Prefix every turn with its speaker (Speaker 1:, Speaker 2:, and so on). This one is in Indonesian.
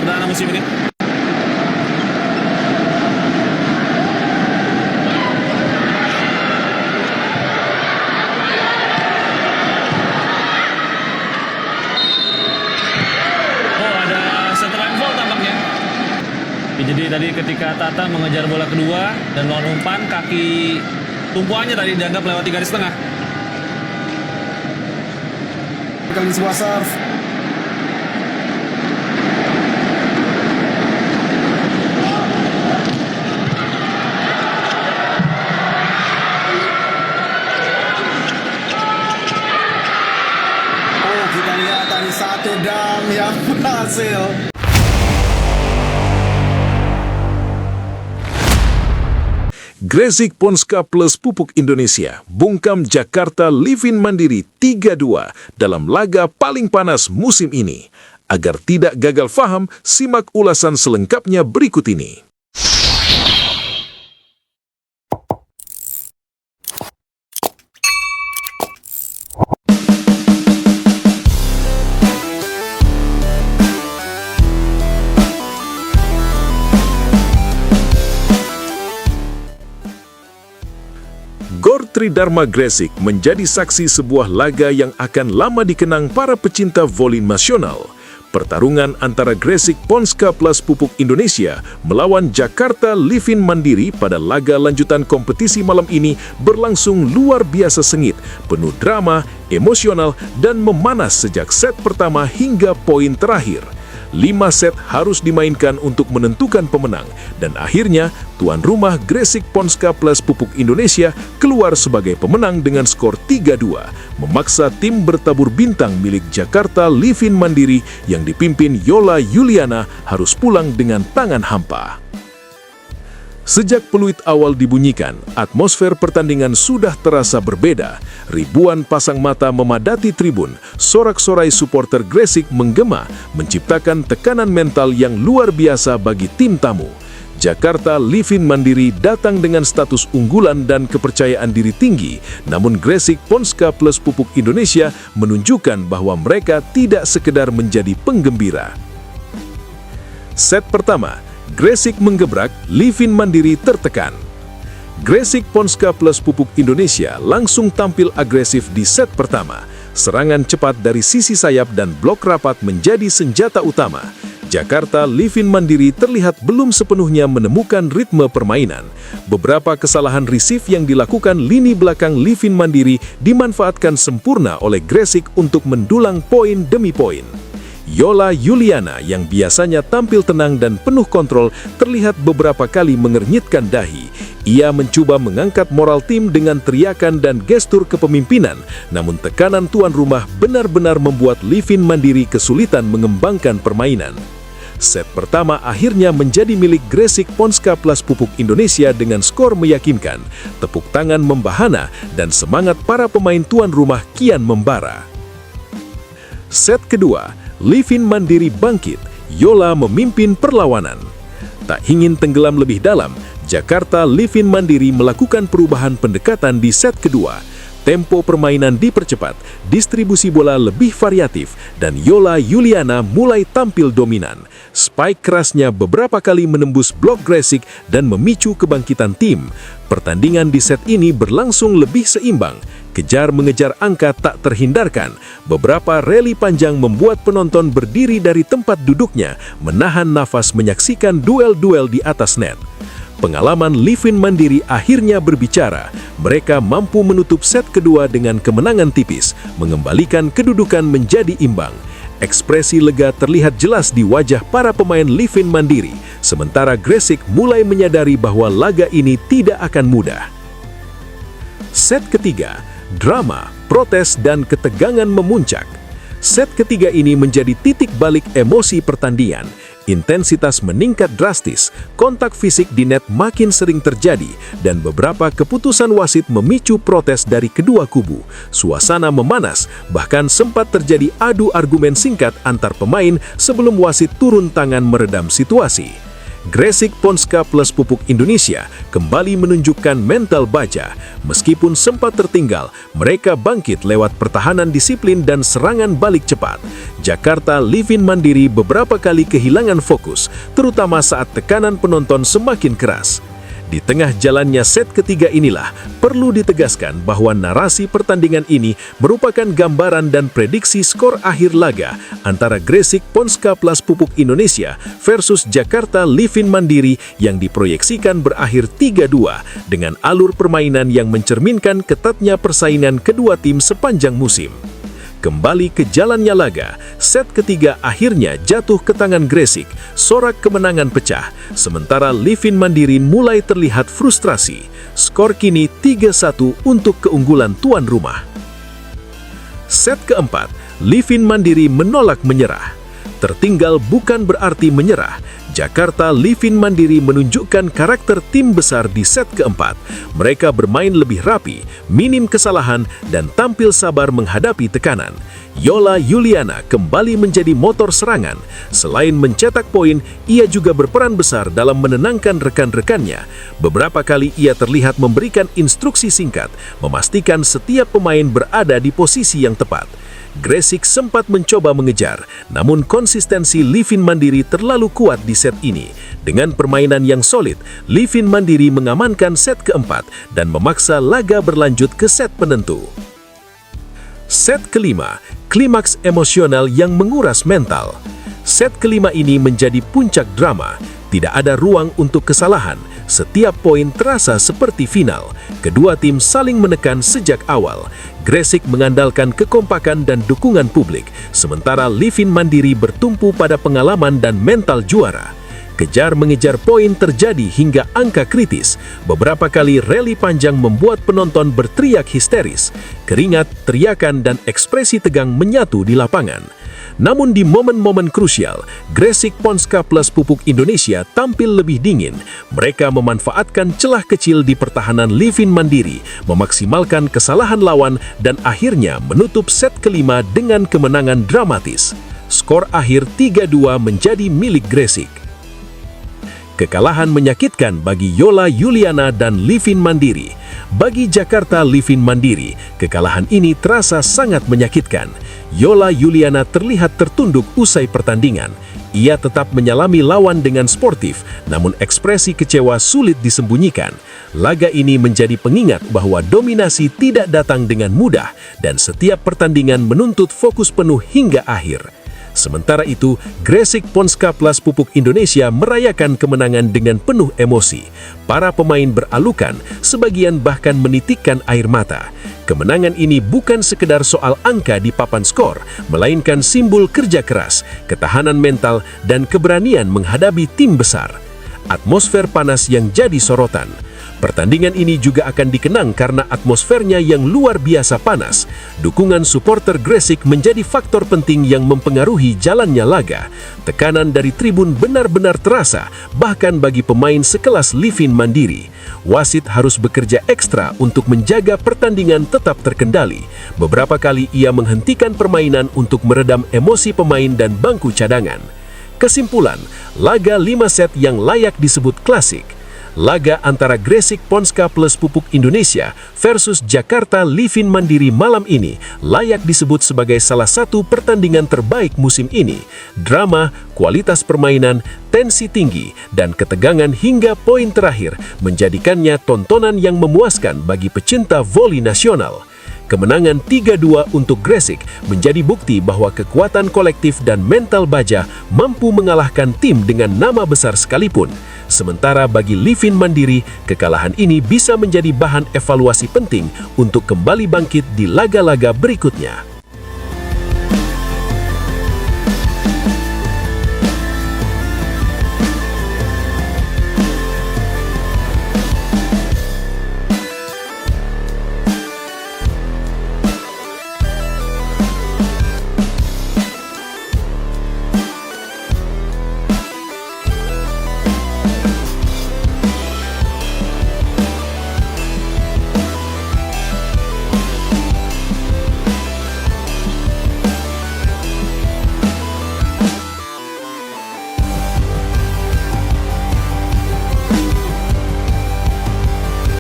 Speaker 1: perdana musim ini. Oh, ada setelan gol tampaknya. Jadi tadi ketika Tata mengejar bola kedua dan lawan umpan, kaki tumpuannya tadi dianggap lewati garis tengah.
Speaker 2: Kali sebuah serve. Oh, kita lihat tadi satu dam yang berhasil.
Speaker 3: Gresik Ponska plus Pupuk Indonesia bungkam Jakarta Livin Mandiri 3-2 dalam laga paling panas musim ini. Agar tidak gagal faham, simak ulasan selengkapnya berikut ini. Gor Tridharma Gresik menjadi saksi sebuah laga yang akan lama dikenang para pecinta voli nasional. Pertarungan antara Gresik Ponska plus Pupuk Indonesia melawan Jakarta Livin Mandiri pada laga lanjutan kompetisi malam ini berlangsung luar biasa sengit, penuh drama, emosional, dan memanas sejak set pertama hingga poin terakhir. 5 set harus dimainkan untuk menentukan pemenang, dan akhirnya tuan rumah Gresik Ponska plus Pupuk Indonesia keluar sebagai pemenang dengan skor 3-2, memaksa tim bertabur bintang milik Jakarta Livin Mandiri yang dipimpin Yola Yuliana harus pulang dengan tangan hampa. Sejak peluit awal dibunyikan, atmosfer pertandingan sudah terasa berbeda. Ribuan pasang mata memadati tribun, sorak-sorai supporter Gresik menggema, menciptakan tekanan mental yang luar biasa bagi tim tamu. Jakarta Livin Mandiri datang dengan status unggulan dan kepercayaan diri tinggi, namun Gresik Ponska plus Pupuk Indonesia menunjukkan bahwa mereka tidak sekedar menjadi penggembira. Set pertama, Gresik menggebrak, Livin Mandiri tertekan. Gresik Ponska plus Pupuk Indonesia langsung tampil agresif di set pertama. Serangan cepat dari sisi sayap dan blok rapat menjadi senjata utama. Jakarta Livin Mandiri terlihat belum sepenuhnya menemukan ritme permainan. Beberapa kesalahan receive yang dilakukan lini belakang Livin Mandiri dimanfaatkan sempurna oleh Gresik untuk mendulang poin demi poin. Yola Yuliana yang biasanya tampil tenang dan penuh kontrol terlihat beberapa kali mengernyitkan dahi. Ia mencoba mengangkat moral tim dengan teriakan dan gestur kepemimpinan, namun tekanan tuan rumah benar-benar membuat Livin Mandiri kesulitan mengembangkan permainan. Set pertama akhirnya menjadi milik Gresik Ponska plus Pupuk Indonesia dengan skor meyakinkan. Tepuk tangan membahana dan semangat para pemain tuan rumah kian membara. Set kedua, Livin Mandiri bangkit, Yola memimpin perlawanan. Tak ingin tenggelam lebih dalam, Jakarta Livin Mandiri melakukan perubahan pendekatan di set kedua. Tempo permainan dipercepat, distribusi bola lebih variatif, dan Yola Yuliana mulai tampil dominan. Spike kerasnya beberapa kali menembus blok Gresik dan memicu kebangkitan tim. Pertandingan di set ini berlangsung lebih seimbang. Kejar-mengejar angka tak terhindarkan. Beberapa rally panjang membuat penonton berdiri dari tempat duduknya, menahan nafas menyaksikan duel-duel di atas net. Pengalaman Livin Mandiri akhirnya berbicara. Mereka mampu menutup set kedua dengan kemenangan tipis, mengembalikan kedudukan menjadi imbang. Ekspresi lega terlihat jelas di wajah para pemain Livin Mandiri, sementara Gresik mulai menyadari bahwa laga ini tidak akan mudah. Set ketiga, drama, protes, dan ketegangan memuncak. Set ketiga ini menjadi titik balik emosi pertandingan. Intensitas meningkat drastis, kontak fisik di net makin sering terjadi, dan beberapa keputusan wasit memicu protes dari kedua kubu. Suasana memanas, bahkan sempat terjadi adu argumen singkat antar pemain sebelum wasit turun tangan meredam situasi. Gresik Ponska plus Pupuk Indonesia kembali menunjukkan mental baja. Meskipun sempat tertinggal, mereka bangkit lewat pertahanan disiplin dan serangan balik cepat. Jakarta Livin Mandiri beberapa kali kehilangan fokus, terutama saat tekanan penonton semakin keras. Di tengah jalannya set ketiga inilah, perlu ditegaskan bahwa narasi pertandingan ini merupakan gambaran dan prediksi skor akhir laga antara Gresik Ponska plus Pupuk Indonesia versus Jakarta Livin Mandiri yang diproyeksikan berakhir 3-2 dengan alur permainan yang mencerminkan ketatnya persaingan kedua tim sepanjang musim. Kembali ke jalannya laga, set ketiga akhirnya jatuh ke tangan Gresik, sorak kemenangan pecah, sementara Livin Mandiri mulai terlihat frustrasi. Skor kini 3-1 untuk keunggulan tuan rumah. Set keempat, Livin Mandiri menolak menyerah. Tertinggal bukan berarti menyerah. Jakarta Livin Mandiri menunjukkan karakter tim besar di set keempat. Mereka bermain lebih rapi, minim kesalahan, dan tampil sabar menghadapi tekanan. Yola Yuliana kembali menjadi motor serangan. Selain mencetak poin, ia juga berperan besar dalam menenangkan rekan-rekannya. Beberapa kali ia terlihat memberikan instruksi singkat, memastikan setiap pemain berada di posisi yang tepat. Gresik sempat mencoba mengejar, namun konsistensi Livin Mandiri terlalu kuat di set ini. Dengan permainan yang solid, Livin Mandiri mengamankan set keempat dan memaksa laga berlanjut ke set penentu. Set kelima, klimaks emosional yang menguras mental. Set kelima ini menjadi puncak drama. Tidak ada ruang untuk kesalahan. Setiap poin terasa seperti final. Kedua tim saling menekan sejak awal. Gresik mengandalkan kekompakan dan dukungan publik, sementara Livin Mandiri bertumpu pada pengalaman dan mental juara. Kejar-mengejar poin terjadi hingga angka kritis. Beberapa kali rally panjang membuat penonton berteriak histeris. Keringat, teriakan, dan ekspresi tegang menyatu di lapangan. Namun di momen-momen krusial, Gresik Ponska plus Pupuk Indonesia tampil lebih dingin. Mereka memanfaatkan celah kecil di pertahanan Livin Mandiri, memaksimalkan kesalahan lawan, dan akhirnya menutup set kelima dengan kemenangan dramatis. Skor akhir 3-2 menjadi milik Gresik. Kekalahan menyakitkan bagi Yola Yuliana dan Livin Mandiri. Bagi Jakarta Livin Mandiri, kekalahan ini terasa sangat menyakitkan. Yola Yuliana terlihat tertunduk usai pertandingan. Ia tetap menyalami lawan dengan sportif, namun ekspresi kecewa sulit disembunyikan. Laga ini menjadi pengingat bahwa dominasi tidak datang dengan mudah dan setiap pertandingan menuntut fokus penuh hingga akhir. Sementara itu, Gresik Ponska plus Pupuk Indonesia merayakan kemenangan dengan penuh emosi. Para pemain beralukan, sebagian bahkan menitikkan air mata. Kemenangan ini bukan sekedar soal angka di papan skor, melainkan simbol kerja keras, ketahanan mental, dan keberanian menghadapi tim besar. Atmosfer panas yang jadi sorotan. Pertandingan ini juga akan dikenang karena atmosfernya yang luar biasa panas. Dukungan supporter Gresik menjadi faktor penting yang mempengaruhi jalannya laga. Tekanan dari tribun benar-benar terasa, bahkan bagi pemain sekelas Livin Mandiri. Wasit harus bekerja ekstra untuk menjaga pertandingan tetap terkendali. Beberapa kali ia menghentikan permainan untuk meredam emosi pemain dan bangku cadangan. Kesimpulan, laga 5 set yang layak disebut klasik. Laga antara Gresik Ponska plus Pupuk Indonesia versus Jakarta Livin Mandiri malam ini layak disebut sebagai salah satu pertandingan terbaik musim ini. Drama, kualitas permainan, tensi tinggi, dan ketegangan hingga poin terakhir menjadikannya tontonan yang memuaskan bagi pecinta voli nasional. Kemenangan 3-2 untuk Gresik menjadi bukti bahwa kekuatan kolektif dan mental baja mampu mengalahkan tim dengan nama besar sekalipun. Sementara bagi Livin Mandiri, kekalahan ini bisa menjadi bahan evaluasi penting untuk kembali bangkit di laga-laga berikutnya.